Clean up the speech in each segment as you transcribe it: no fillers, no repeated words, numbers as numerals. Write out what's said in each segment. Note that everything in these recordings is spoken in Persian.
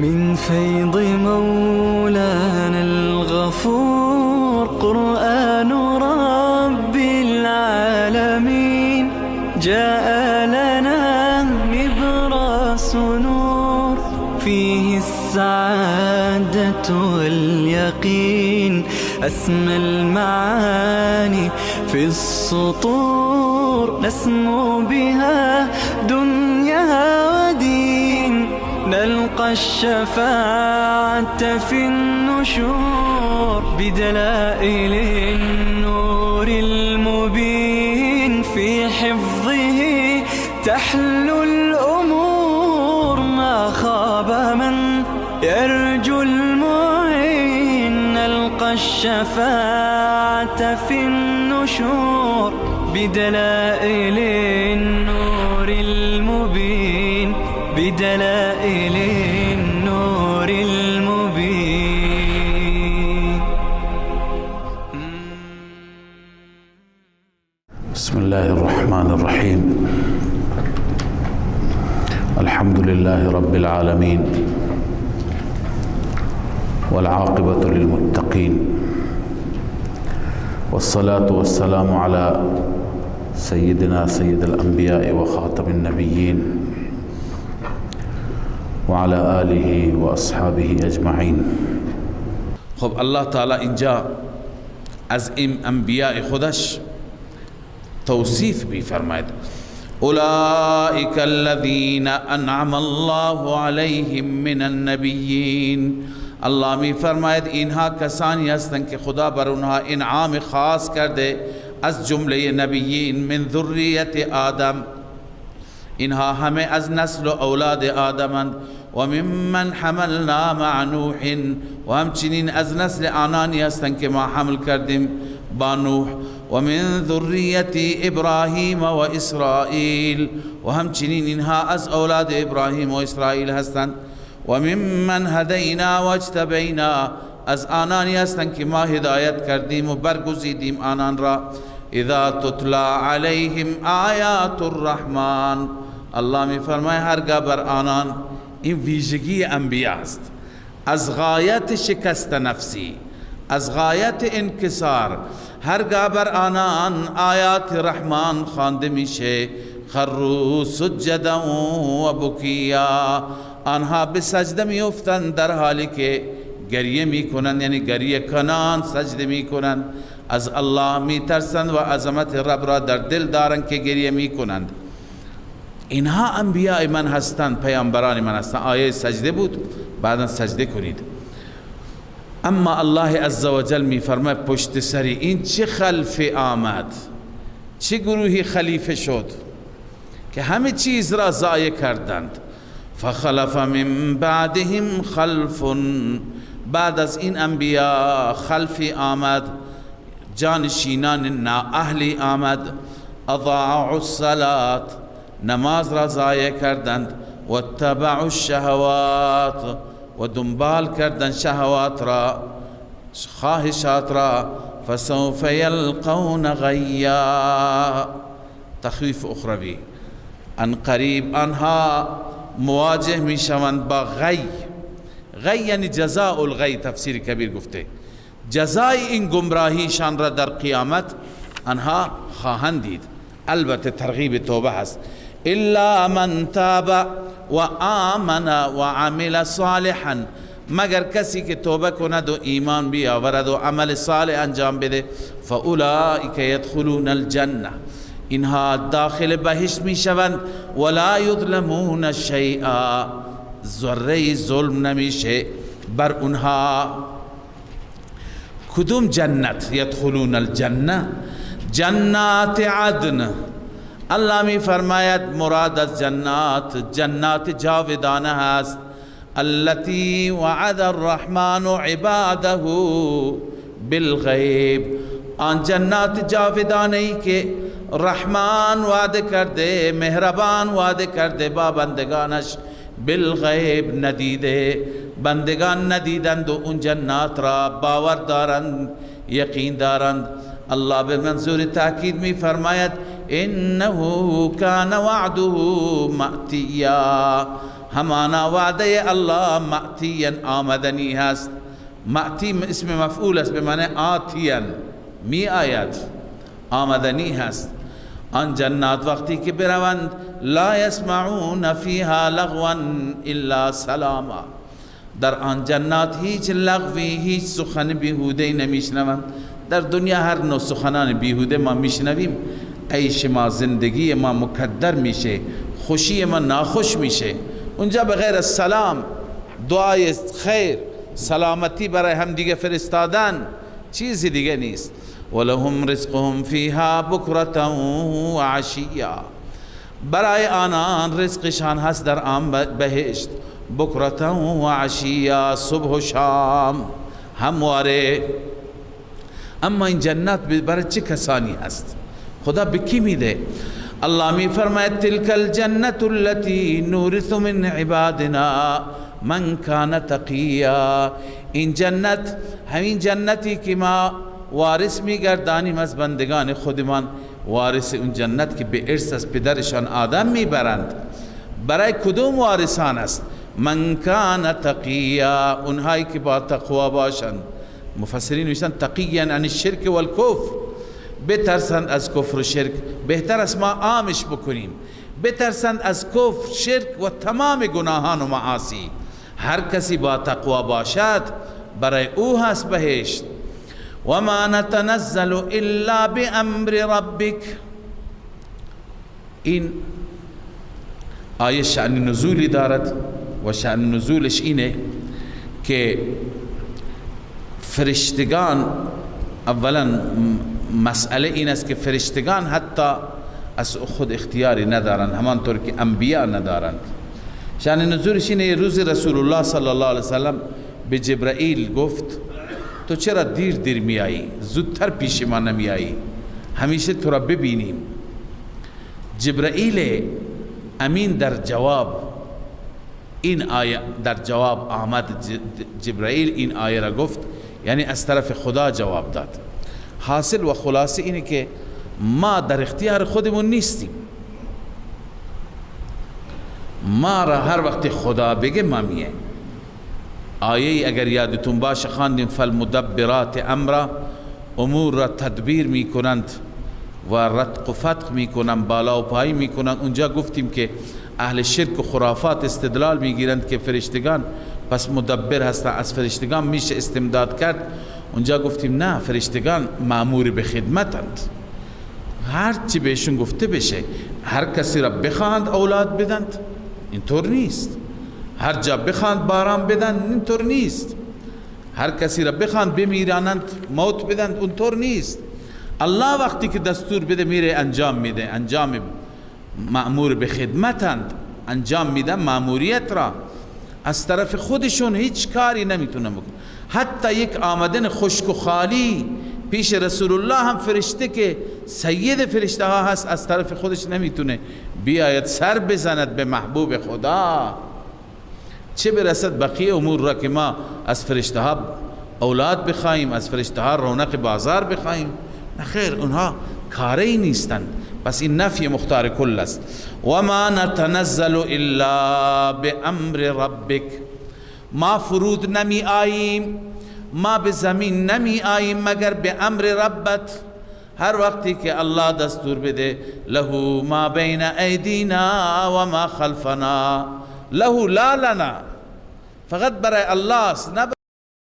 من فيض مولانا الغفور قرآن رب العالمين جاء لنا نبراس نور فيه السعادة واليقين أسمى المعاني في السطور نسمو بها دنيا ودين نلقى الشفاعة في النشور بدلائل النور المبين في حفظه تحلو الأمور ما خاب من يرجو المعين نلقى الشفاعة في النشور بدلائل النور المبين بدلائل النور المبين. بسم الله الرحمن الرحيم. الحمد لله رب العالمين والعاقبة للمتقين والصلاة والسلام على سيدنا سيد الأنبياء وخاتم النبيين وعلى آله وأصحابه أجمعين. خب الله تعالی اینجا از این انبیاء خودش توصیف می فرماید اولئک الذین انعم الله علیهم من النبیین. الله می فرماید اینها کسانی هستند که خدا بر اونها انعام خاص کرده از جمله نبیین من ذریت آدم، اینها همه از نسل و اولاد آدمند و ممن حملنا مع نوح و همچنین از نسل آنانی هستند که ما حمل کردیم با نوح و من ذریت ابراهیم و اسرائیل و همچنین اینها از اولاد ابراهیم و اسرائیل هستند و ممن هدینا و اجتبینا از آنانی هستند که ما هدایت کردیم و برگزیدیم آنان را اذا تتلا علیهم آیات الرحمن. الله می فرماید هرگاه بر آنان، این ویژگی انبیاء است، از غایت شکست نفسی، از غایت انکسار، هرگاه بر آنان آیات رحمان خوانده میشه خروا سجدا و بکیا، آنها به سجده می افتند در حالی که گریه می کنند، یعنی گریه کنان سجده می کنند، از الله می ترسند و عظمت رب را در دل دارند که گریه می کنند. اینها انبیاء من هستند، پیامبران من هستند. آیه سجده بود، بعدا سجده کنید. اما الله عزوجل می فرماید پشت سری این چه خلفی آمد، چه گروهی خلیفه شد که همه چیز را ضایع کردند. فخلف من بعدهم خلف، بعد از این انبیاء خلفی آمد، جانشینان نااهلی آمد، اضاعوا الصلاة، نماز را ضایع کردند، و اتبعوا الشهوات، و دنبال کردند شهوات را، خواهشات را، فسوف یلقون غیا. تخویف اخروی، ان قریب آنها مواجه می شوند با غی. غی یعنی جزاء الغی، تفسیر کبیر گفته جزای این گمراهیشان را در قیامت آنها خواهند دید. البته ترغیب توبه هست. الا من تاب و آمن و عمل صالحا، مگر کسی که توبه کند و ایمان بیاورد و عمل صالح انجام بده، فاولئک یدخلون الجنه، اینها داخل بهشت می شوند، ولا یظلمون شیئا، ذره ظلم نمیشه بر اونها. کدوم جنت؟ یدخلون الجنه، جنات عدن. الله می فرماید مراد از جنات، جنات جاودانه هست. التي وعد الرحمن عباده بالغیب، آن جنات جاودانه ای که رحمان وعده کرده، مهربان وعده کرده با بندگانش، بالغیب ندیده، بندگان ندیدند و اون جنات را باور دارند، یقین دارند. الله به منظور تاکید می فرماید انه کان وعده مأتیا، همانا وعده الله مأتیا آمدنی هست. مأتی اسم مفعول است به معنی آتیا، می آید، آمدنی هست. آن جنات وقتی که بروند لا یسمعون فیها لغوا الا سلاما، در آن جنات هیچ لغوی، هیچ سخن بیهوده نمیشنوند. در دنیا هر نوع سخنان بیهوده ما میشنویم، عیش ما، زندگی ما مکدر میشه، خوشی ما ناخوش میشه. اونجا بغیر از سلام، دعای خیر، سلامتی برای هم دیگه فرستادن چیزی دیگه نیست. ولهم رزقهم فیها بکرة و عشیا، برای آنان رزقشان هست در آن بهشت، بکرة و عشیا، صبح و شام همواره. اما این جنت برای چه کسانی هست؟ خدا به کی میده؟ الله می فرماید تلک الجنة التي نورث من عبادنا من کان تقیا. این جنت همین جنتی که ما وارث میگردانیم از بندگان خودمان، وارث اون جنت که به ارث از پدرشان آدم میبرند. برای کدوم وارثان است؟ من کان تقیا، اونهایی که با تقوا باشند. مفسرین نوشتن تقیا عن الشرک و الکفر، بترسند از کفر و شرک. بهتر است ما عامش بکنیم، بترسند از کفر، شرک و تمام گناهان و معاصی. هر کسی با تقوا باشد برای او هست بهشت. و ما نتنزل الا بامر ربک. این آیه شأن نزولی دارد و شأن نزولش اینه که فرشتگان، اولا مسئله این است که فرشتگان حتی از خود اختیاری ندارند، همانطور که انبیا ندارند. شأن نزولش اینه، یه روز رسول الله صلی الله علیه وسلم به جبرائیل گفت تو چرا دیر میایی؟ زودتر پیش ما نمیایی؟ همیشه تو را ببینیم. جبرائیل امین در جواب این آیه، در جواب آمد جبرائیل این آیه را گفت، یعنی از طرف خدا جواب داد. حاصل و خلاصه اینه که ما در اختیار خودمون نیستیم. ما را هر وقت خدا بگه ما میه. آیه اگر یادتون باشه خواندیم فالمدبرات امرا، امور را تدبیر میکنند و رتق و فتق میکنند، بالا و پایی میکنند. اونجا گفتیم که اهل شرک و خرافات استدلال میگیرند که فرشتگان پس مدبر هستند، از فرشتگان میشه استمداد کرد. اونجا گفتیم نه، فرشتگان مأمور به خدمتند، هر چی بهشون گفته بشه. هر کسی را بخواند اولاد بدند اینطور نیست، هر جا بخواند باران بدن اینطور نیست، هر کسی را بخواند بمیرانند موت بدن اونطور نیست. الله وقتی که دستور بده میره انجام میده، انجام مأمور به خدمتند، انجام میدن مأموریت را. از طرف خودشون هیچ کاری نمیتونه بکنه. حتی یک آمدن خشک و خالی پیش رسول الله هم فرشته که سید فرشته ها هست از طرف خودش نمیتونه بیاید سر بزند به محبوب خدا، چه برسد بقیه امور را که ما از فرشته ها اولاد بخواهیم، از فرشته ها رونق بازار بخواهیم. نخیر، اونها کاری نیستند. پس این نفی مختار کل است. و ما نتنزل الا بامر ربک، ما فرود نمی آییم، ما به زمین نمی آییم مگر به امر ربت. هر وقتی که الله دستور بده له ما بین ایدینا و ما خلفنا، له لا لنا، فقط برای الله است، نه برای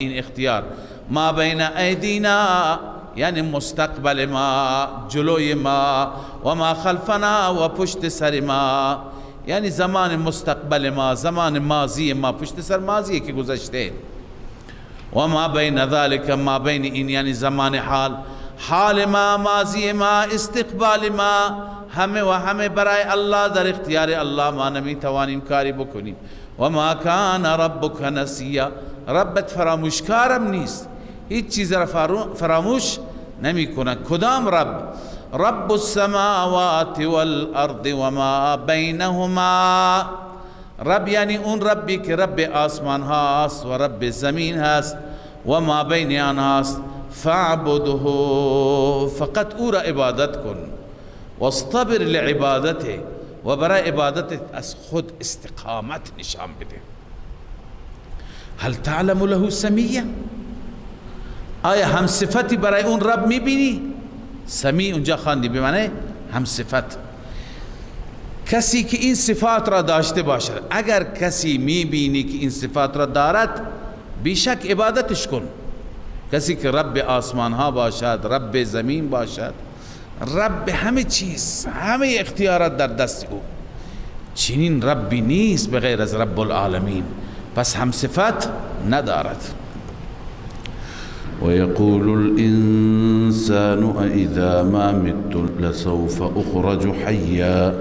این اختیار. ما بین ایدینا یعنی مستقبل ما، جلوی ما، و ما خلفنا و پشت سر ما یعنی زمان مستقبل ما، زمان ماضی ما، پشت سر ماضی که گذشته. و ما بین ذلك، ما بین این یعنی زمان حال، حال ما، ماضی ما، استقبال ما، همه و همه برای الله، در اختیار الله، ما نمیتوانیم کاری بکنیم. و ما کان ربک نسیا، ربت فراموشکارم نیست، هیچ چیز را فراموش نمی کند. کدام رب؟ رب السماوات والارض و ما بینهما، رب یعنی اون ربی که رب آسمان هاست و رب زمین هست و ما بین آنها هست. فاعبده، فقط او را عبادت کن، واصطبر لعبادته، و برای عبادت از خود استقامت نشان بده. هل تعلم له سمیه؟ آیا هم صفتی برای اون رب میبینی؟ سمی اونجا خواندی به معنی هم صفت. کسی که این صفات را داشته باشد، اگر کسی میبینی که این صفات را دارد بیشک عبادتش کن. کسی که رب آسمان ها باشد، رب زمین باشد، رب همه چیز، همه اختیارات در دست او، چنین ربی نیست به غیر از رب العالمین، پس هم صفت ندارد. ويقول الإنسان أإذا ما مت لسوف أخرج حيا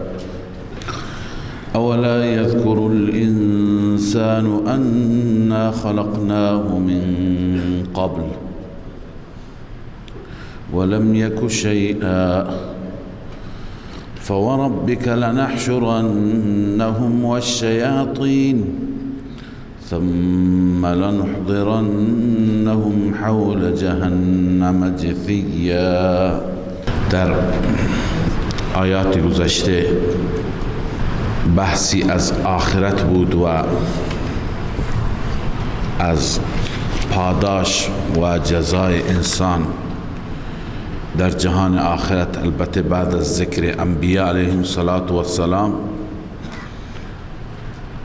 أولا يذكر الإنسان أنا خلقناه من قبل ولم يك شيئا فوربك لنحشرنهم والشياطين ثم لنحضرنهم حول جهنم جثيا. در آیات گذشته بحثی از آخرت بود و از پاداش و جزای انسان در جهان آخرت، البته بعد از ذکر انبیاء علیهم السلام،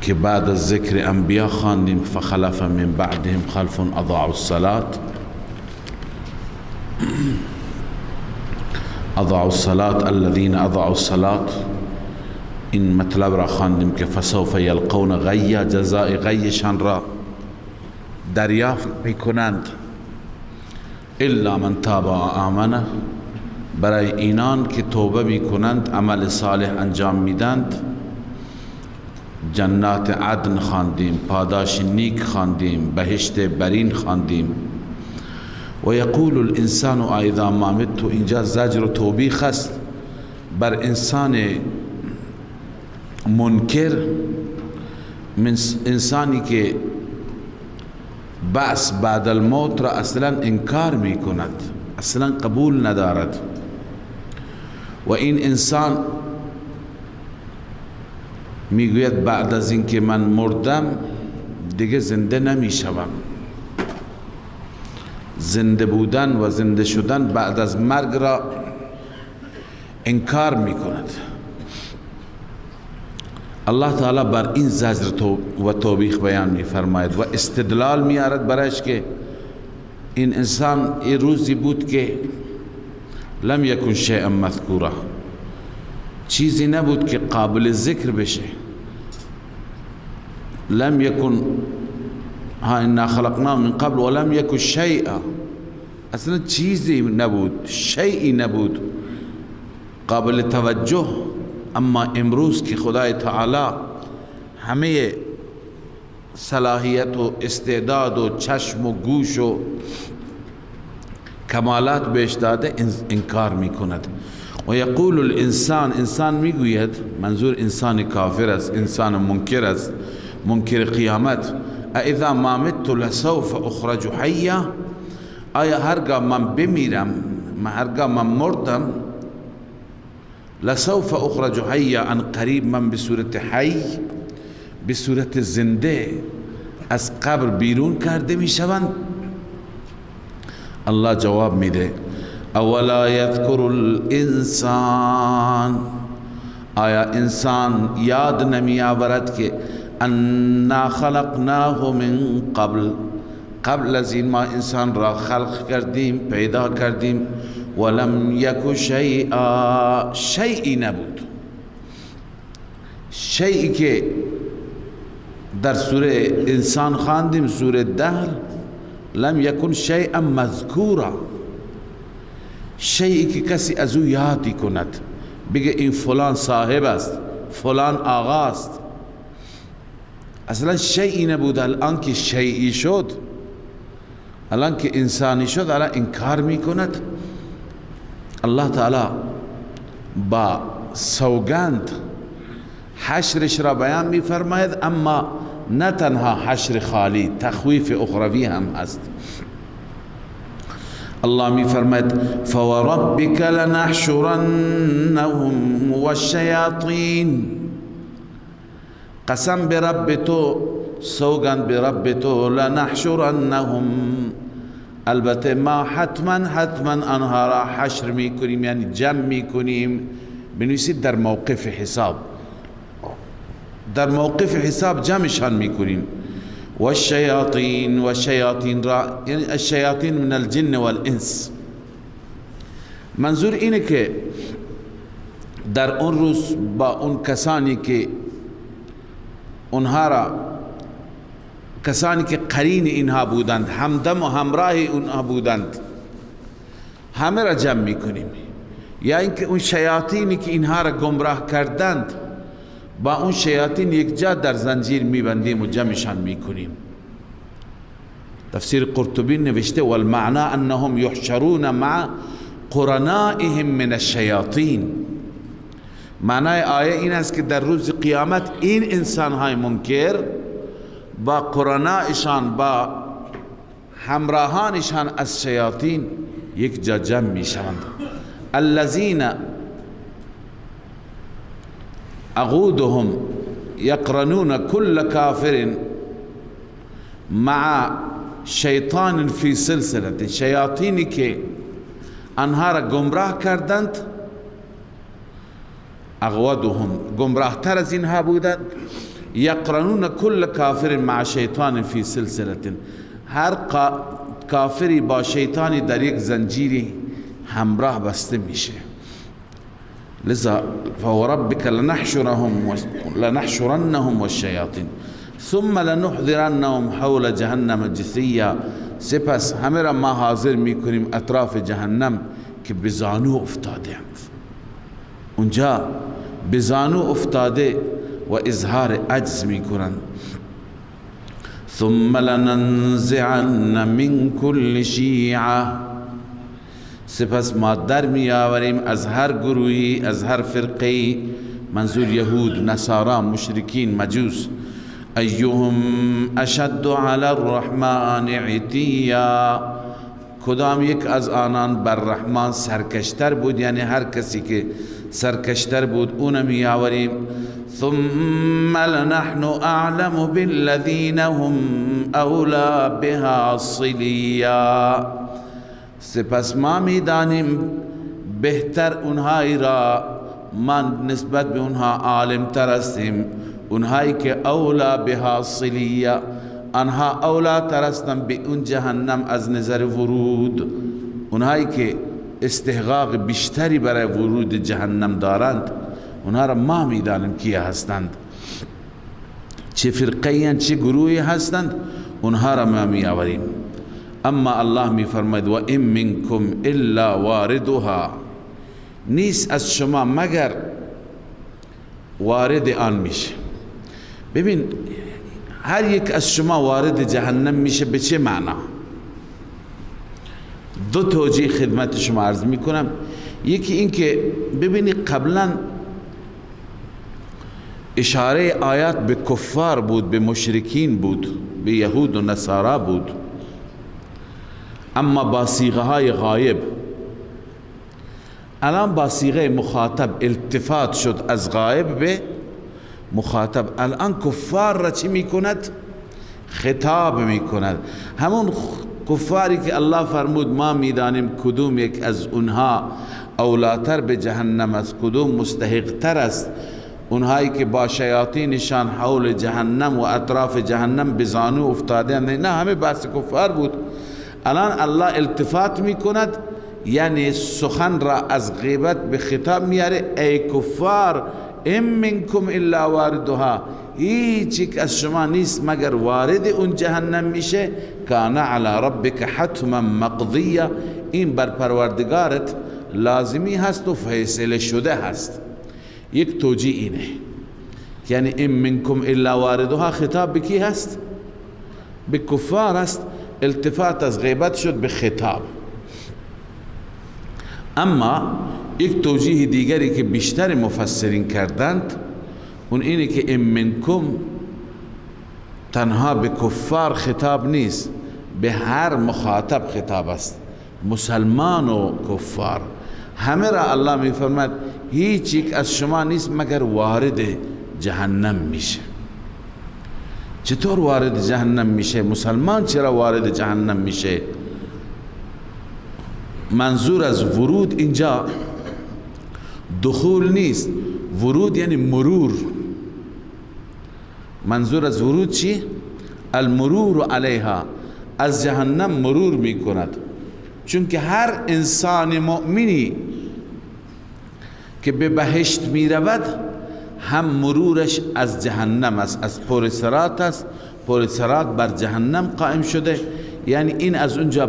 که بعد از ذکر انبیاء خواندیم فخلف من بعدهم خلف اضاعوا الصلاة الذين اضاعوا الصلاة. این مطلب را خواندیم که فسوف یلقون غیا، جزای غیشان را دریافت میکنند. الا من تاب و آمنه، برای اینان که توبه میکنند، عمل صالح انجام میدند. جنات عدن خواندیم، پاداش نیک خواندیم، بهشت برین خواندیم. و یقول الانسان اذا ما مت، اینجا زجر و توبیخ است بر انسان منکر، من انسانی که بعث بعد الموت را اصلا انکار می کند، اصلا قبول ندارد. و این انسان میگوید بعد از اینکه من مردم دیگه زنده نمی شوم. زنده بودن و زنده شدن بعد از مرگ را انکار می کند. الله تعالی بر این زجر و توبیخ بیان می فرماید و استدلال می آرد برایش که این انسان این روزی بود که لم یکن شیئا مذکورا، چیزی نبود که قابل ذکر بشه. لم یکن انا خلقناه من قبل ولم یکن شیئا، اصلا چیزی نبود، شیئی نبود قابل توجه. اما امروز که خدای تعالی همه صلاحیت و استعداد و چشم و گوش و کمالات بهش داده، انکار می کند. و یقول الانسان، انسان میگوید، منظور انسان کافر است، انسان منکر است، منکر قیامت، اذا ما مت لسوف اخرج حیا، آیا هرگاه من بمیرم، هرگاه من مردم، لسوف اخرج حیا، ان قریب من به صورت حی، به صورت زنده از قبر بیرون کرده می شوند. الله جواب میده اولا یذکر الانسان، آیا انسان یاد نمی آورد که انا خلقناه من قبل از این ما انسان را خلق کردیم، پیدا کردیم، ولم یک شیئا، شیئی نبود. شیئی که در سوره انسان خواندیم، سوره دهر، لم یکن شیئا مذکورا، شیئی که کسی از او یادی کند، بگه این فلان صاحب است، فلان آقا است. اصلا شیئی نبود. الان که شیئی شد، الان که انسانی شد، الان انکار می کند. الله تعالی با سوگند حشرش را بیان می فرماید، اما نه تنها حشر خالی، تخویف اخروی هم هست. الله می فرماید فوربک لنحشرنهم والشیاطین، قسم به رب تو، سوگند به رب تو، لنحشرنهم، البته ما حتما آنها را حشر میکنیم، یعنی جمع میکنیم. بنویسید در موقف حساب، در موقف حساب جمعشان میکنیم. والشیاطین را یعنی الشیاطین من الجن والانس. منظور اینه که در اون روز با اون کسانی که اونها را، کسانی که قرین اینها بودند، همدم و همراه اونها بودند، همه را جمع میکنیم. یا اینکه اون شیاطینی که اینها را گمراه کردند با اون شیاطین یک جا در زنجیر میبندیم و جمعشان میکنیم. تفسیر قرطبی نوشته والمعنى انهم یحشرون مع قرنائهم من الشیاطین. معنای آیه این است که در روز قیامت این انسانهای منکر با قرنائشان، با همراهانشان از شیاطین یک جا جمع میشوند. الذين اغودهم یقرنون كل کافر مع شیطان فی سلسله، شیاطینی که آنها را گمراه کردند، اغودهم گمراه تر از اینها بودند، یقرنون كل کافر مع شیطان فی سلسله، هر کافری با شیطانی در یک زنجیری همراه بسته میشه. لذا فوربک لنحشرنهم والشیاطین ثم لنحضرنهم حول جهنم جثیا، سپس همه را ما حاضر میکنیم اطراف جهنم که بزانو افتاده، اونجا بزانو افتاده و اظهار عجز میکنند. ثم لننزعن من كل شیعه، سپس ما در می آوریم از هر گروهی، از هر فرقی، منظور یهود، نصارا، مشرکین، مجوس، ایهم اشد علی الرحمن عتیا، کدام یک از آنان بر رحمان سرکشتر بود، یعنی هر کسی که سرکشتر بود اون می آوریم. ثم لنحن اعلم بالذین هم اولا بها صلیا، سپس ما میدانیم بهتر اونهایی را، ما نسبت به اونها عالم تر هستیم، اونهایی که اولا بها صلیه، آنها اولا تر هستند به اون جهنم از نظر ورود، اونهایی که استحقاق بیشتری برای ورود جهنم دارند، اونها را ما میدانیم کیا هستند، چه فرقی چه گروهی هستند، اونها را ما می آوریم. اما الله می فرماید و این منکم الا واردها، نیست از شما مگر وارد آن میشه. ببین هر یک از شما وارد جهنم میشه، به چه معنا؟ دو توجیه خدمت شما عرض میکنم. یکی این که ببینید قبلا اشاره آیات به کفار بود، به مشرکین بود، به یهود و نصارا بود، اما با صیغه های غایب. الان با صیغه مخاطب التفات شد از غایب به مخاطب. الان کفار را چی میکند؟ خطاب میکند. همون کفاری که الله فرمود ما میدانیم کدوم یک از اونها اولاتر به جهنم است، کدوم مستحق تر است، اونهایی که با شیاطینشان حول جهنم و اطراف جهنم بزانو افتاده، نه همه بحث کفار بود. الان الله التفات میکند، یعنی سخن را از غیبت به خطاب میاره. ای کفار ام منکم الا واردها، هیچ یک از شما نیست مگر وارد اون جهنم میشه. کان علی ربک حتما مقضیه، این بر پروردگارت لازمی هست و فیصله شده هست. یک توجیه اینه، یعنی ام منکم الا واردها خطاب به کی هست؟ به کفار هست. التفات از غیبت شد به خطاب. اما یک توجیه دیگری که بیشتر مفسرین کردند اون اینه که ام منکم تنها به کفار خطاب نیست، به هر مخاطب خطاب است. مسلمان و کفار همه را الله می فرماید هیچ یک از شما نیست مگر وارد جهنم میشه. چطور وارد جهنم میشه؟ مسلمان چرا وارد جهنم میشه؟ منظور از ورود اینجا دخول نیست، ورود یعنی مرور. منظور از ورود چی؟ المرور علیها، از جهنم مرور میکند. چون که هر انسان مؤمنی که به بهشت میرود هم مرورش از جهنم است، از پل صراط است. پل صراط بر جهنم قائم شده، یعنی این از اونجا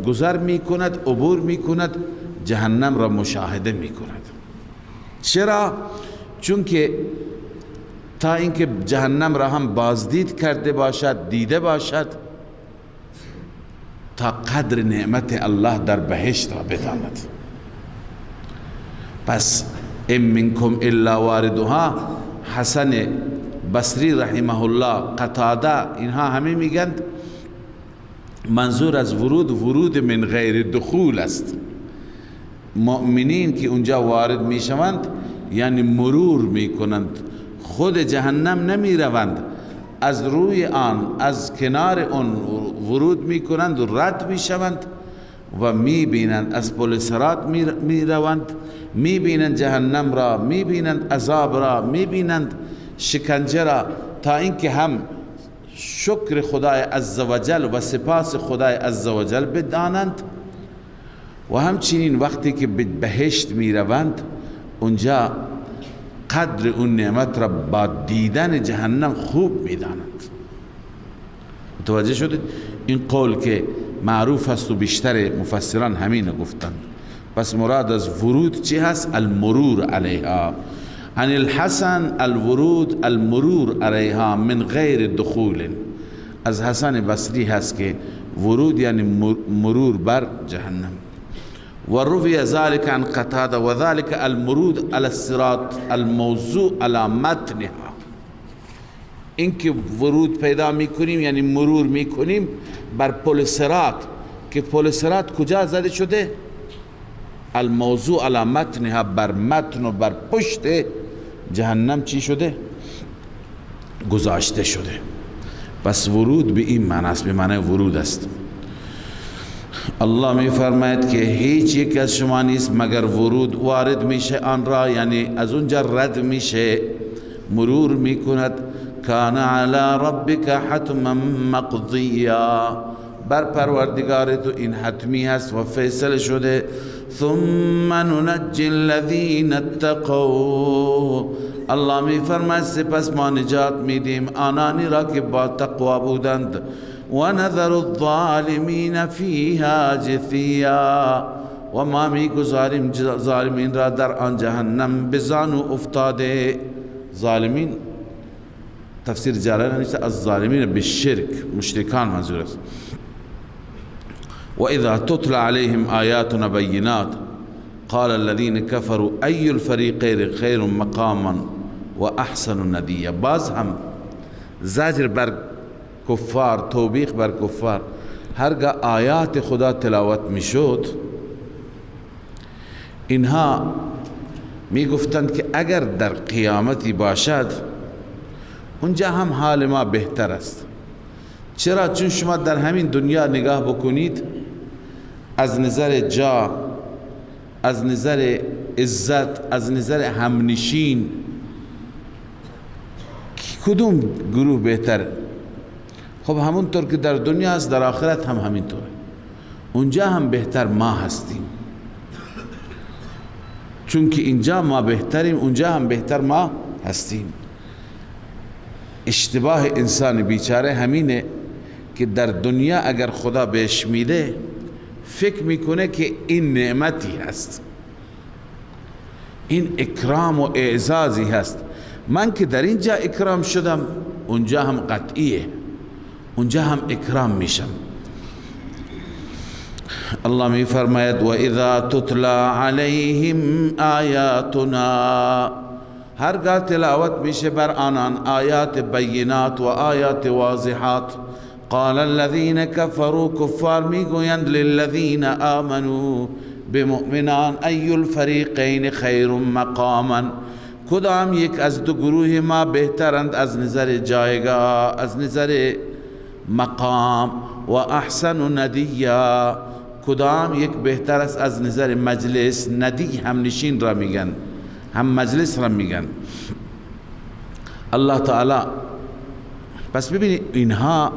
گذر میکند، عبور میکند، جهنم را مشاهده میکند. چرا؟ چون که تا اینکه جهنم را هم بازدید کرده باشد، دیده باشد، تا قدر نعمت الله در بهشت را بداند. پس ام منکم الا واردها، حسن بصری رحمه الله، قتاده، اینها همه میگند منظور از ورود من غیر دخول است. مؤمنین که اونجا وارد میشوند یعنی مرور میکنند، خود جهنم نمی روند، از روی آن، از کنار آن ورود میکنند و رد میشوند و میبینند از پل صراط میروند، میبینند جهنم را، میبینند عذاب را، میبینند شکنجه را، تا اینکه هم شکر خدای عزوجل و سپاس خدای عزوجل بدانند و همچنین وقتی که به بهشت میروند اونجا قدر اون نعمت را با دیدن جهنم خوب میدانند. متوجه شدید؟ این قول که معروف است و بیشتر مفسران همین گفتند. پس مراد از ورود چی هست؟ المرور علیها. عن الحسن الورود المرور علیها من غیر دخول. از حسن بصری هست که ورود یعنی مرور بر جهنم. و روی ذلك عن قتاده و ذلك المرود على الصراط الموضوع على متنها. اینکه ورود پیدا میکنیم یعنی مرور میکنیم بر پل صراط، که پل صراط کجا زده شده؟ الموضوع على متنها، بر متن و بر پشت جهنم چی شده؟ گذاشته شده. پس ورود به این معنی است، به معنی ورود است. الله می فرماید که هیچ یک از شما نیست مگر ورود وارد میشه آن را، یعنی از اونجا رد میشه، مرور میکند. کان علی ربک حتما مقضیا، بر پروردگار تو این حتمی هست و فیصله شده. ثم ننجی الذین اتقوا، الله می فرماید سپس ما نجات میدیم آنانی را که با تقوا بودند. و نذر الظالمین فیها جثیا، و ما میگذاریم ظالمین را در آن جهنم بزانو افتاده. ظالمین تفسیر جلاله نیست، از ظالمین بالشرک، مشرکان منظور است. و اذا تتلى عليهم آیاتنا بینات قال الذين كفروا ای الفریقین خیر مقاما و احسن ندیا. باز هم زجر بر کفار، توبیخ بر کفار. هرگاه آیات خدا تلاوت میشد اینها می گفتند که اگر در قیامتی باشد اونجا هم حال ما بهتر است. چرا؟ چون شما در همین دنیا نگاه بکنید، از نظر جا، از نظر عزت، از نظر همنشین، کدوم گروه بهتر؟ خب همونطور که در دنیا است در آخرت هم همینطوره. اونجا هم بهتر ما هستیم، چون که اینجا ما بهتریم، اونجا هم بهتر ما هستیم. اشتباه انسان بیچاره همینه که در دنیا اگر خدا بهش میده فکر میکنه که این نعمتی هست، این اکرام و اعزازی هست. من که در اینجا اکرام شدم اونجا هم قطعیه، اونجا هم اکرام میشم. الله می فرماید و اذا تتلى علیهم آیاتنا، هرگاه تلاوت میشه بر آنان آیات بینات و آیات واضحات، قال الذين كفروا کفار میگویند للذین آمنوا به مؤمنان ای الفریقین خیر مقاما کدام یک از دو گروه ما بهترند از نظر جایگاه، از نظر مقام، و احسن ندیا کدام یک بهتر است از نظر مجلس. ندی هم نشین را میگن، هم مجلس را میگن. الله تعالی پس ببینید اینها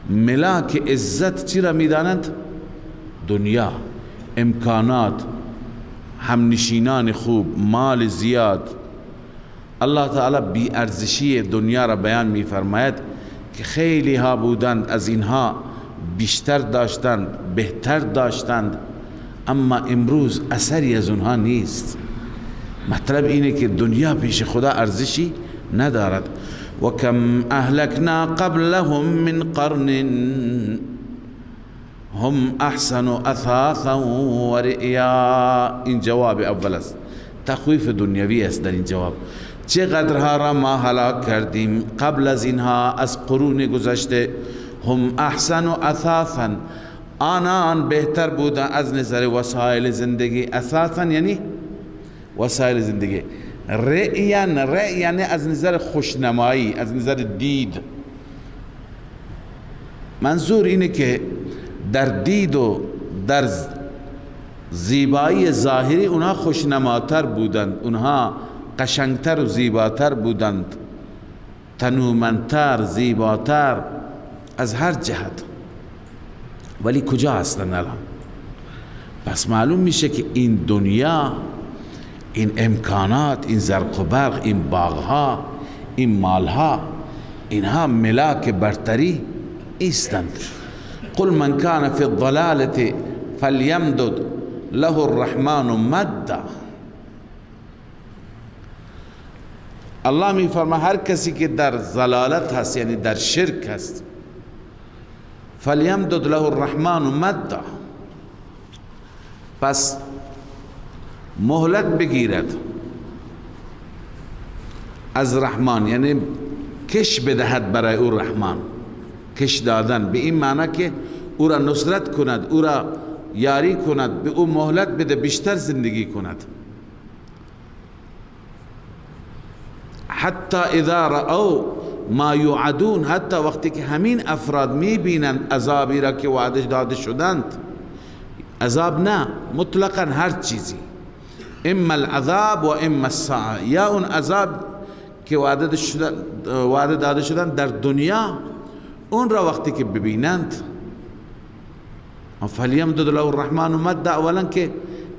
ملاک عزت چی را میدانند؟ دنیا، امکانات، همنشینان خوب، مال زیاد. الله تعالی بی ارزشی دنیا را بیان میفرماید که خیلی ها بودند از اینها بیشتر داشتند، بهتر داشتند، اما امروز اثری از اونها نیست. مطلب اینه که دنیا پیش خدا ارزشی ندارد. و کم اهلکنا قبلهم من قرن هم احسن اثاثا و رئیا. این جواب اول است، تخویف دنیوی است در این جواب. چقدرها را ما هلاک کردیم قبل از اینها، از قرون گذشته. هم احسن اثاثا، آنان بهتر بودن از نظر وسایل زندگی. اثاثا یعنی وسایل زندگی. رئیا یعنی از نظر خوشنمایی، از نظر دید. منظور اینه که در دید و در زیبایی ظاهری اونها خوشنماتر بودند، اونها قشنگتر و زیباتر بودند، تنومندتر، زیباتر از هر جهت. ولی کجا هستند الان؟ پس معلوم میشه که این دنیا، این امکانات، این زرق و برق، این باغها، این مالها، اینها ملاک برتری ایستند. قل من کان فی الضلالة فلیمدد له الرحمن مدا. الله می فرما هر کسی که در ضلالت هست، یعنی در شرک هست، فلیمدد له الرحمن مدا، پس مهلت بگیرد از رحمان، یعنی کش بدهد برای او رحمان. کش دادن به این معنی که او را نصرت کند، او را یاری کند، به او مهلت بده بیشتر زندگی کند. حتی اذا رأوا ما یوعدون، حتی وقتی که همین افراد میبینند عذابی را که وعده داده شدند. عذاب نه، مطلقا هر چیزی، اما العذاب و اما الساعه، یا اون عذاب که وعده داده شدند در دنیا، اون را وقتی که ببینند، فلیمدد له الرحمن مدا، اولا که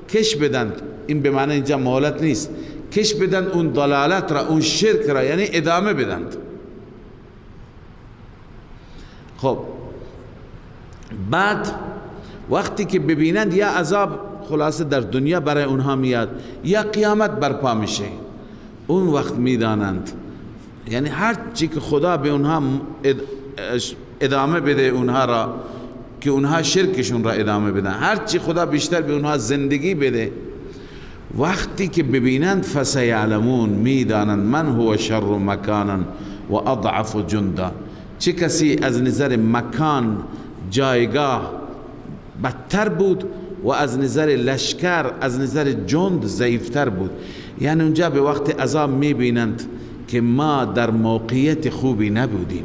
کش بدند. این به معنی اینجا مهلت نیست، کش بدند اون ضلالت را، اون شرک را، یعنی ادامه بدند. خب بعد وقتی که ببینند یا عذاب خلاصه در دنیا برای اونها میاد یا قیامت برپا میشه، اون وقت میدانند، یعنی هر چی که خدا به اونها ادامه بده اونها را، که اونها شرکشون را ادامه بدن، هر چی خدا بیشتر به اونها زندگی بده، وقتی که ببینند فسیعلمون، میدانند من هو شر مکانا و اضعف جندا، چه کسی از نظر مکان، جایگاه بدتر بود و از نظر لشکر، از نظر جند ضعیفتر بود. یعنی اونجا به وقت عذاب میبینند که ما در موقعیت خوبی نبودیم.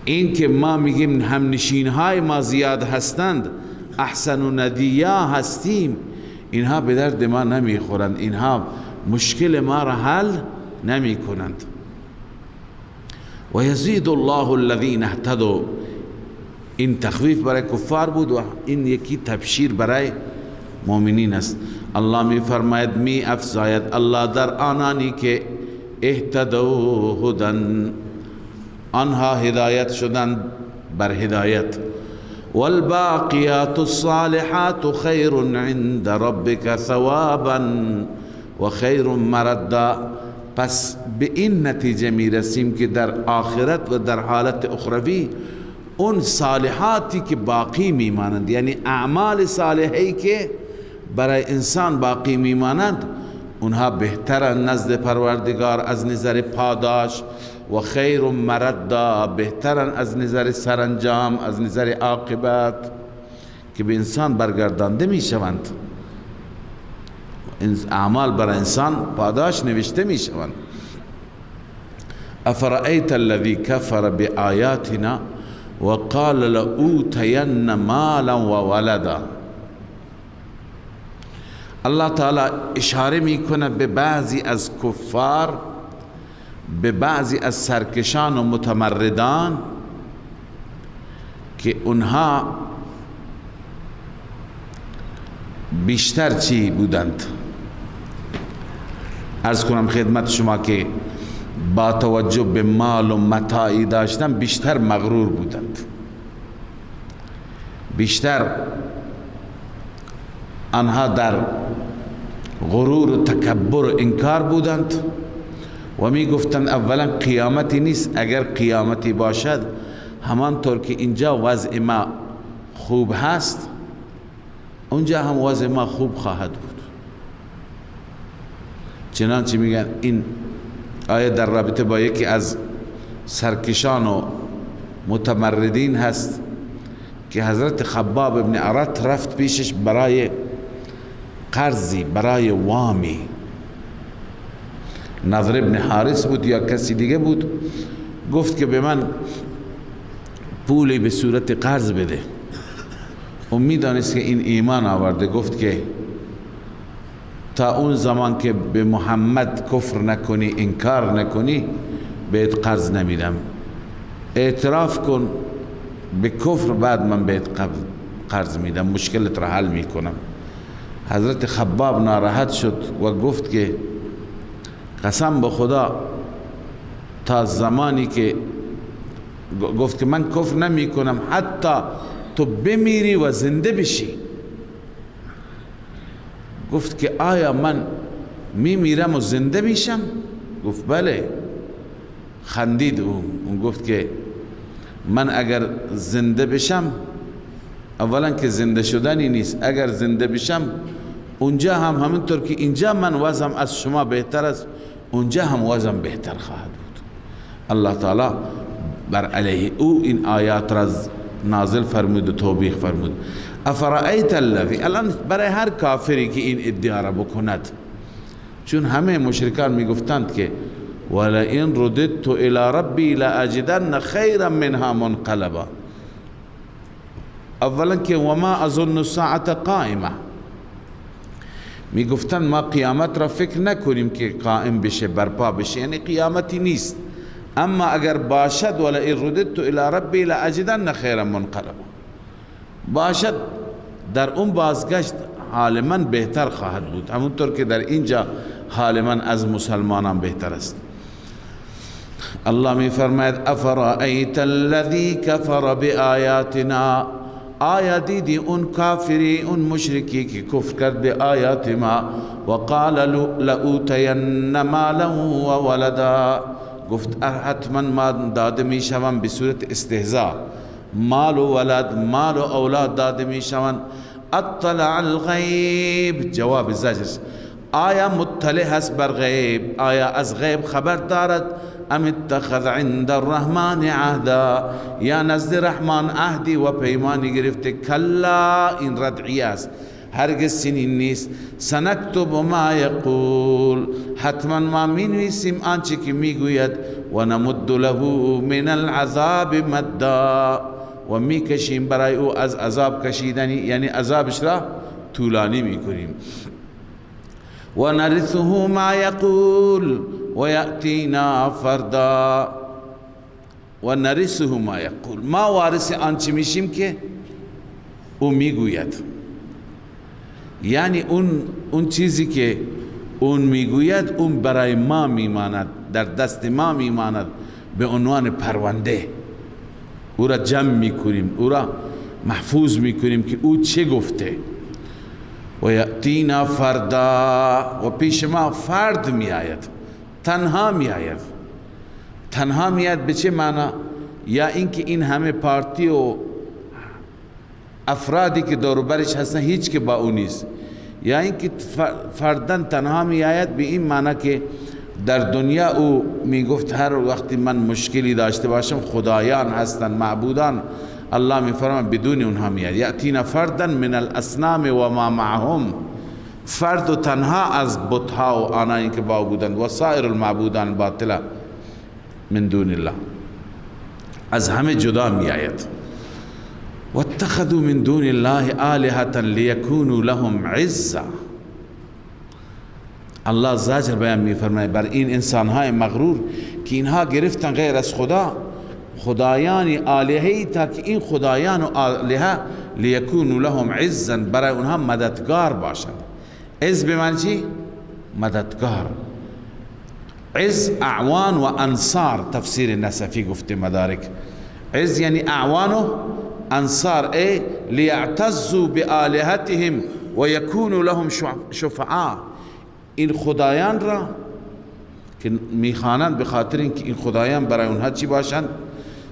این که ما میگیم همنشین های ما زیاد هستند، احسن و ندیا هستیم، اینها به درد ما نمیخورند، اینها مشکل ما را حل نمی کنند. و یزید الله الذین اهتدوا، این تخویف برای کفار بود و این یکی تبشیر برای مؤمنین است. الله می فرماید می افزاید الله در آنانی که اهتدوا هدن، آنها هدایت شدند بر هدایت. والباقیات الصالحات خیر عند ربک ثوابا و خیر مردا. پس به این نتیجه می رسیم که در آخرت و در حالت اخروی اون صالحاتی که باقی می مانند، یعنی اعمال صالحی که برای انسان باقی می مانند، اونها بهترن نزد پروردگار از نظر پاداش و خیر مردا، بهترن از نظر سرانجام، از نظر عاقبت که به انسان برگردانده می شوند. اعمال بر انسان پاداش نوشته می شوند. افرأیت الذی کفر بآیاتنا وقال لأوتین مالا وولدا. الله تعالی اشاره میکنه به بعضی از کفار، به بعضی از سرکشان و متمردان که اونها بیشتر چی بودند؟ عرض کنم خدمت شما که با توجه به مال و متاعی داشتن بیشتر مغرور بودند، بیشتر آنها در غرور و تکبر و انکار بودند و می گفتند اولا قیامتی نیست، اگر قیامتی باشد همانطور که اینجا وضع ما خوب هست اونجا هم وضع ما خوب خواهد بود. چنانچه میگن این آیه در رابطه با یکی از سرکشان و متمردین هست که حضرت خباب ابن ارت رفت پیشش برای قرضی، برای وامی. نضر ابن حارس بود یا کسی دیگه بود، گفت که به من پولی به صورت قرض بده. امیدانست که این ایمان آورده، گفت که تا اون زمان که به محمد کفر نکنی، انکار نکنی، بهت قرض نمیدم. اعتراف کن به کفر، بعد من بهت قرض میدم، مشکلت را حل میکنم. حضرت خباب ناراحت شد و گفت که قسم به خدا تا زمانی که گفت که من کفر نمی کنم حتی تو بمیری و زنده بشی. گفت که آیا من میمیرم و زنده میشم؟ گفت بله. خندید اون گفت که من اگر زنده بشم، اولا که زنده شدنی نیست، اگر زنده بشم اونجا هم همونطور که اینجا من وضعم از شما بهتر است، اونجا هم وضعم بهتر خواهد بود. الله تعالی بر علیه او این آیات را نازل فرمود و توبیخ فرمود. افرأیت الذی، الان برای هر کافری که این ادعا را بکند، چون همه مشرکان میگفتند که ولئن رددت الی ربی لاجدن خیرا منها منقلبا. اولا که وما اظن الساعه قائمه، میگفتند ما قیامت را فکر نکنیم که قائم بشه، برپا بشه، یعنی قیامتی نیست. اما اگر باشد ولئن رددت الی ربی لاجدن خیرا منقلبا، باشد در اون بازگشت حال من بهتر خواهد بود، همونطور که در اینجا حال من از مسلمانان بهتر است. الله می فرماید افرأیت الذی کفر بآیاتنا، آیا دیدی اون کافری، اون مشرکی که کفر کرد به آیات ما، و قال لأوتین مالا و ولدا، گفت حتما ما داده می شوم به صورت استهزاء، مال و ولد، مال و اولاد داده می شوند. اطلع الغیب، جواب زجر، آیا مطلع هست بر غیب؟ آیا از غیب خبر دارد؟ ام اتخذ عند الرحمن عهدا، یا نزد رحمان عهدی و پیمانی گرفته؟ کلا، این ردعی است، هرگز چنین نیست. سنکتب ما یقول، حتما ما مینویسیم آنچه که میگوید، و نمد له من العذاب مدا، و میکشیم برای او از عذاب کشیدنی، یعنی عذابش را طولانی میکنیم. و نرثه ما یقول و یأتینا فردا، و نرثه ما یقول، ما وارث آنچه میشیم که او میگوید، یعنی اون چیزی که اون میگوید اون برای ما میماند، در دست ما میماند به عنوان پرونده. او را جمع میکنیم، او را محفوظ میکنیم که او چه گفته. و یأتینا فردا، و پیش ما فرد می آید، تنها می آید. تنها می آید به چه معنی؟ یا اینکه این همه پارتی و افرادی که دور برش هستن هیچ که با او نیست، یا اینکه فردن تنها می آید به این معنی که در دنیا او می گفت هر وقتی من مشکلی داشته باشم خدایان هستن معبودان، الله می فرماید بدون اونها می آید. یأتینا فردن من الاصنام و ما معهم، فرد و تنها از بتها و آنایی که با بودند و سایر المعبودان باطله من دون الله، از همه جدا می آید. واتخذوا من دون الله آلهة لیکونوا لهم عزا. الله زجر بیان می فرماید بر این انسانهای مغرور که اینها گرفتن غیر از خدا خدایانی آلهه‌ای تا که این خدایان و آلهه لیکونوا لهم عزا، برای اونها مددگار باشند. عز به معنی چی؟ مددگار. عز اعوان و انصار، تفسیر نصفی گفته مدارک. عز یعنی اعوان و انصار، ای لیعتزوا بآلهتهم و یکونوا لهم شفعاء. این خدایان را که میخوانند به خاطر اینکه این خدایان برای اونها چی باشند؟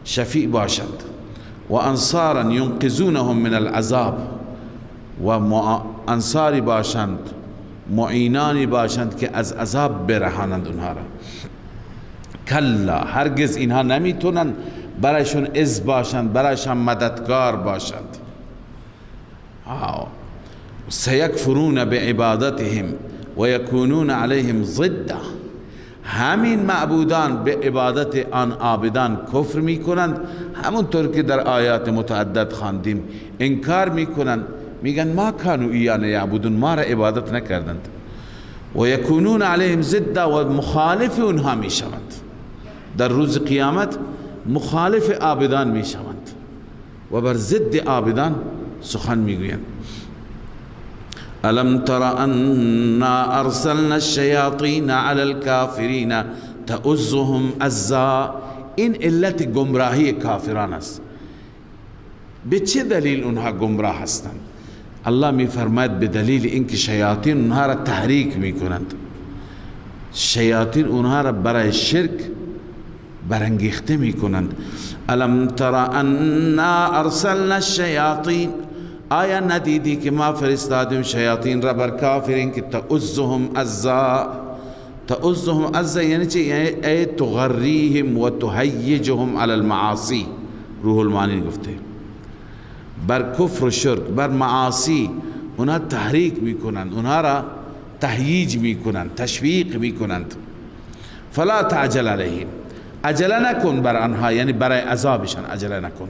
شفیع باشند. و انصارا ینقذونهم من العذاب، و انصاری باشند، معینانی باشند که از عذاب برهانند اونها را. کلا، هرگز اینها نمیتونن برایشون عز باشند، برایشان مددگار باشند. سیکفرون بعبادتهم و یکونون علیهم ضدا. همین معبودان به عبادت آن عابدان کفر میکنند، همونطور که در آیات متعدد خواندیم. انکار میکنند، میگن ما کانوا ایانا یعبدون، ما را عبادت نکردند. و یکونون علیهم ضدا، و مخالف اونها میشوند. در روز قیامت مخالف عابدان میشوند و بر ضد عابدان سخن میگویند. الم تر انا ارسلنا الشیاطین علی الکافرین تؤزهم عزا. این علت گمراهی کافران است. به چه دلیل اونها گمراه هستند؟ الله می فرماید به دلیل اینکه شیاطین اونها را تحریک می کنند. شیاطین اونها را برای شرک برانگیخته می کنند. الم تر انا ارسلنا الشیاطین، آیا ندیدی که ما فرستادیم شیاطین را بر کافرین که تؤزهم عزا. تؤزهم عزا یعنی چی؟ ای تغریهم و تهیجهم علی المعاصی. روح المعانی گفته بر کفر و شرک، بر معاصی اونها تحریک میکنند، اونها را تهییج میکنند، تشویق میکنند. فلا تعجل علیهم، عجله نکن بر آنها، یعنی برای عذابشان عجله نکن.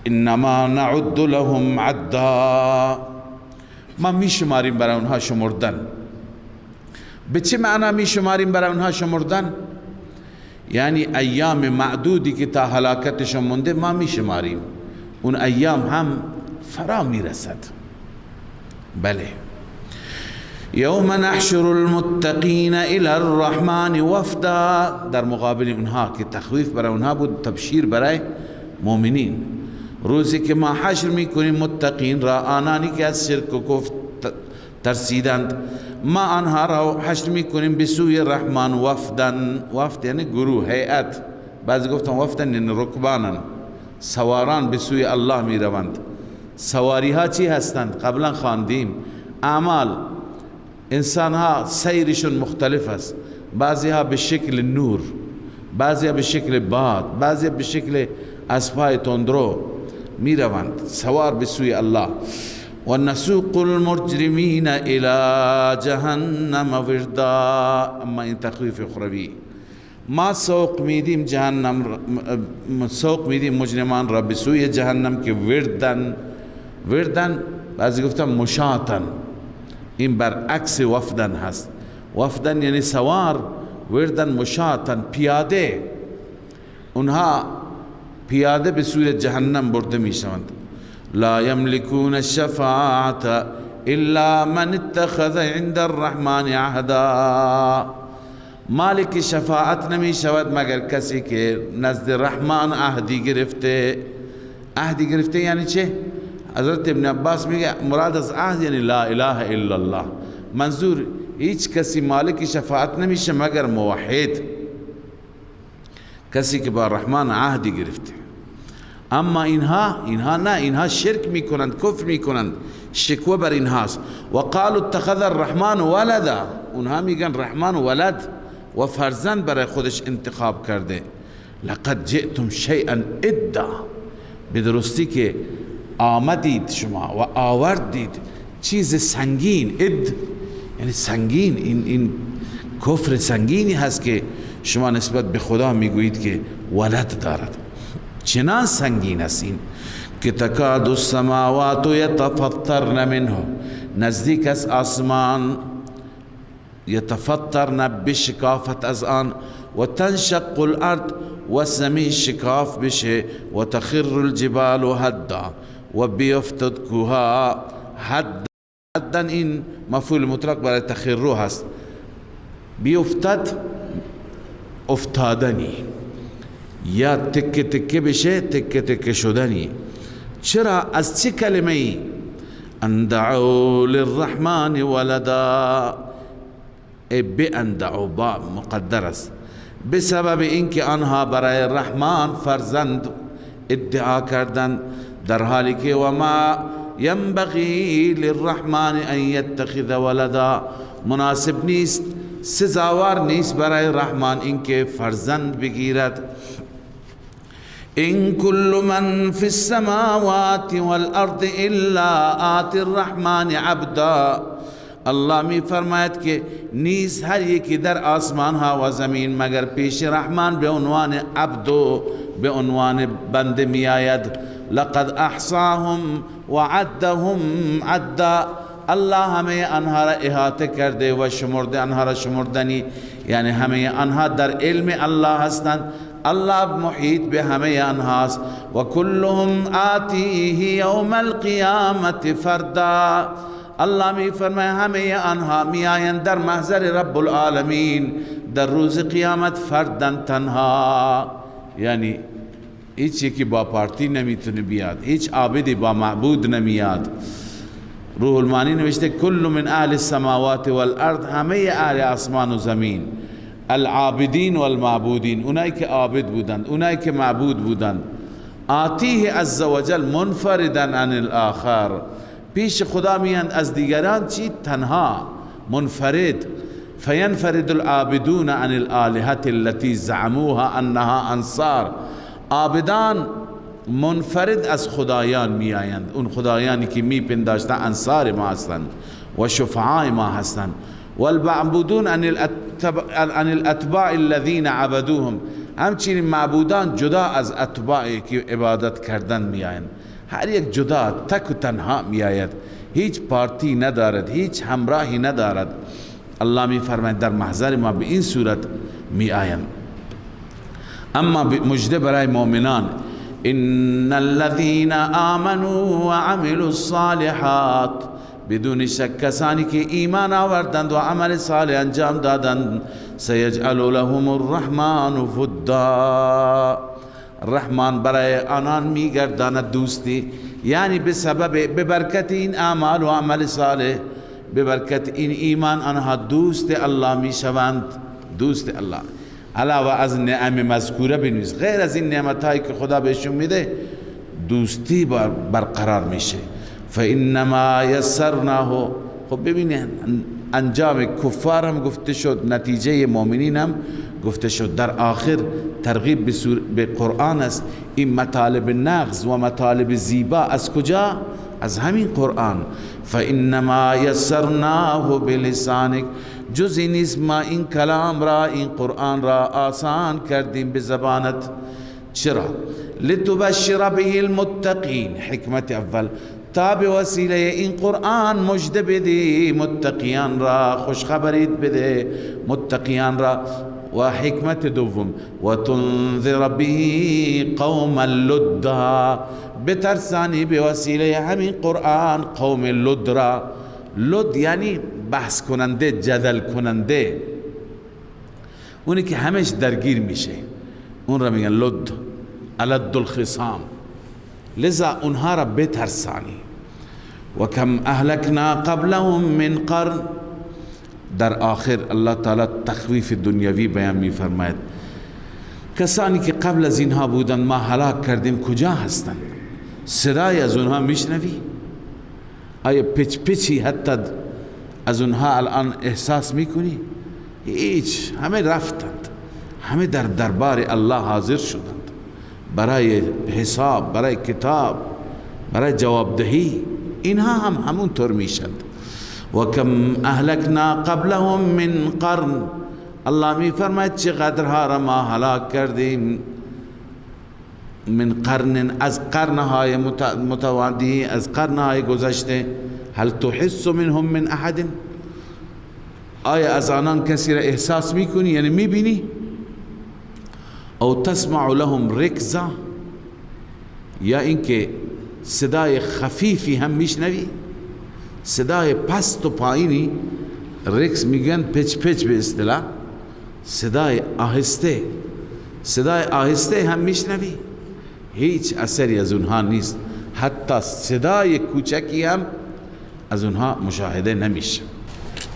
انما نعد لهم عدا، ما میشماریم برای اونها شمردن. به چه معنا میشماریم برای اونها شمردن؟ یعنی ایام معدودی که تا هلاکتشون مونده ما میشماریم، اون ایام هم فرا میرسد. بله. یوم نحشر المتقین الی الرحمن وفدا، در مقابل اونها که تخویف برای اونها بود، تبشیر برای مؤمنین. روزی که ما حشر میکنیم متقین را، آنانی که از شرک و کفر ترسیدند، ما آنها را حشر میکنیم به سوی رحمان وفدن. وفد یعنی گروه، هیئت. بعضی گفتن وفدن یعنی رکبانن، سواران به سوی الله می روند. سواری ها چی هستند؟ قبلا خواندیم. اعمال انسان ها سیرشون مختلف است. بعضی ها به شکل نور، بعضی ها به شکل باد، بعضی ها به شکل اسبای تندرو می روند سوار به سوی الله. و نسوق المجرمین الى جهنم وردا. اما این تخویف اخروی. ما سوق میدیم جهنم، سوق میدیم مجرمان را به سوی جهنم که وردن. وردن بعضی گفتن مشاتن، این برعکس وفدن هست. وفدن یعنی سوار، وردن مشاتن پیاده. اونها پیاده به سوی جهنم برده میشوند. لا یملکون الشفاعة الا من اتخذ عند الرحمن عهدا. مالک شفاعت نمی شود مگر کسی که نزد رحمان عهدی گرفته. عهدی گرفته یعنی چه؟ حضرت ابن عباس میگه مراد از عهد یعنی لا اله الا الله. منظور هیچ کسی مالک شفاعت نمیشه مگر موحد، کسی که با رحمان عهدی گرفته. اما اینها نه، اینها شرک میکنند، کفر میکنند، شکوه بر اینهاست. و قالوا اتخذ الرحمن ولدا، اونها میگن رحمان ولد و فرزند برای خودش انتخاب کرده. لقد جئتم شیئا ادا، به درستی که آمدید شما و آوردید چیز سنگین. اد یعنی سنگین، این کفر سنگینی هست که شما نسبت به خدا میگویید که ولد دارد. چنان سنگین است این که تکاد السماوات یتفطرن منه، نزدیک از آسمان یتفطرن بشکافت از آن، و تنشق الارض و زمین شکاف بشه، و تخر الجبال هدا و بیفتد کوها حدا. این مفعول مطلق برای تخرو هست. بیفتد افتادنی، یا تکه تکه بشه تکه تکه شدنی. چرا؟ از چه کلمه ای؟ ان دعوا للرحمن ولدا، ان دعوا با مقدر است، بسبب اینکه آنها برای رحمان فرزند ادعا کردند، در حالی که و ما ینبغی للرحمن ان یتخذ ولدا، مناسب نیست، سزاوار نیست برای رحمان اینکه فرزند بگیرد. ان كل من في السماوات والارض الا آتی الرحمن عبدا، الله می فرماید که نیز هر یکی در آسمان ها و زمین مگر پیش رحمان به عنوان عبد و به عنوان بنده می آید. لقد احصاهم و عدهم عدا، الله همه آنها را احاطه کرده و شمرده آنها را شمردنی، یعنی همه آنها در علم الله هستند، الله محیط به همه آنهاست. و کلهم آتیه یوم القیامت فردا، الله می فرماید همه آنها می آیند در محضر رب العالمین در روز قیامت فردن، تنها، یعنی هیچ یکی با پارتی نمیتونه بیاد، هیچ عابدی با معبود نمیاد. روح المانی نوشته کل من اهل السماوات والارض، همه اهل آسمان و زمین، العابدین والمعبودین، اونایی که عابد بودند، اونایی که معبود بودند. آتیه عز وجل منفردا عن الاخر، پیش خدا میاند از دیگران چی؟ تنها، منفرد. فینفرد العابدون عن الالهه التي زعموها انها انصار، عابدان منفرد از خدایان می آیند، اون خدایانی که می پنداشتن انصار ما هستند و شفعاء ما هستند. والمعبودون عن الاتباع الذين عبدوهم، همچنین معبودان جدا از اتباعی که عبادت کردن می آیند. هر یک جدا تک و تنها می آید، هیچ پارتی ندارد، هیچ همراهی ندارد. الله می فرماید در محضر ما به این صورت می آیند. اما مجده برای مؤمنان، ان الذين آمنوا وعملوا الصالحات، بدون شک کسانی که ایمان آوردند و عمل صالح انجام دادند، سیجعل لهم الرحمن ودا، رحمان برای آنان میگرداند دوستی، یعنی به برکت این اعمال و عمل صالح، به برکت این ایمان آنها دوست الله میشوند. دوست الله علاوه از نعم مذکوره بنویس، غیر از این نعمتایی که خدا بهشون میده دوستی برقرار میشه. فانما یسرناه، خب ببینید انجام کفار هم گفته شد، نتیجه مؤمنین هم گفته شد. در آخر ترغیب به قرآن است. این مطالب نغز و مطالب زیبا از کجا؟ از همین قرآن. فانما یسرناه بلسانک، جزی نیست ما این کلام را، این قرآن را آسان کردیم به زبانت. چرا؟ لتبشر به المتقین، حکمت اول، تا به وسیله این قرآن مجده بده متقیان را، خوشخبرید بده متقیان را. و حکمت دوم، و تنذر به قوم لدا، بترسانی به وسیله همین قرآن قوم لد را. لد یعنی بحث کننده، جدل کننده، اونی که همش درگیر میشه، اون را میگن لد، الد الخصام. لذا اونها را بترسانی. و کم اهلکنا قبلهم من قرن، در آخر الله تعالی تخویف دنیاوی بیان می فرماید کسانی که قبل از اینها بودند ما هلاک کردیم کجا هستند؟ صدای از اونها میشنوی؟ آیا پچی حتی از اونها الان احساس میکنی؟ هیچ، همه رفتند، همه در دربار الله حاضر شدند برای حساب، برای کتاب، برای جوابدهی. اینها هم همونطور میشند. و کم اهلکنا قبلهم من قرن، الله می فرماید چقدرها را ما هلاک کردیم من قرن، از قرنهای متوادی، از قرنهای گذشته. هل تحس منهم من احد، آیا از آنان کسی را احساس میکنی، یعنی میبینی؟ او تسمع لهم رکزا، یا اینکه صدای خفیفی هم میشنوی؟ صدای پست و پایینی، رکس میگن پچ به اصطلاح، صدای آهسته، صدای آهسته هم میشنوی؟ هیچ اثری از اونها نیست، حتی صدای کوچکی هم از اونها مشاهده نمیشه.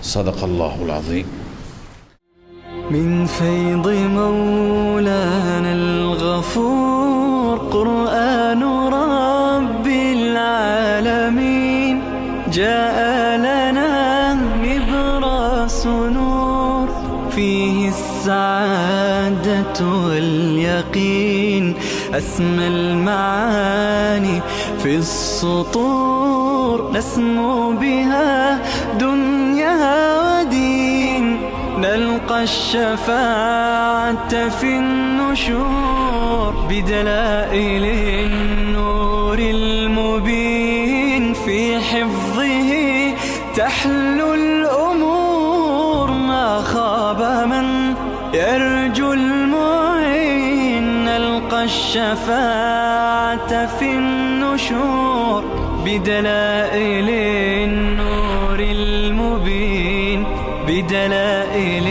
صدق الله العظیم. من فيض مولانا الغفور قرآن رب العالمين جاء لنا نبراس نور فيه السعادة واليقين أسمى المعاني في السطور نسمو بها دنيا ودين نلقى الشفاعة في النشور بدلائل النور المبين في حفظه تحلو الأمور ما خاب من يرجو المعين نلقى الشفاعة في النشور بدلائل النور المبين بدلائل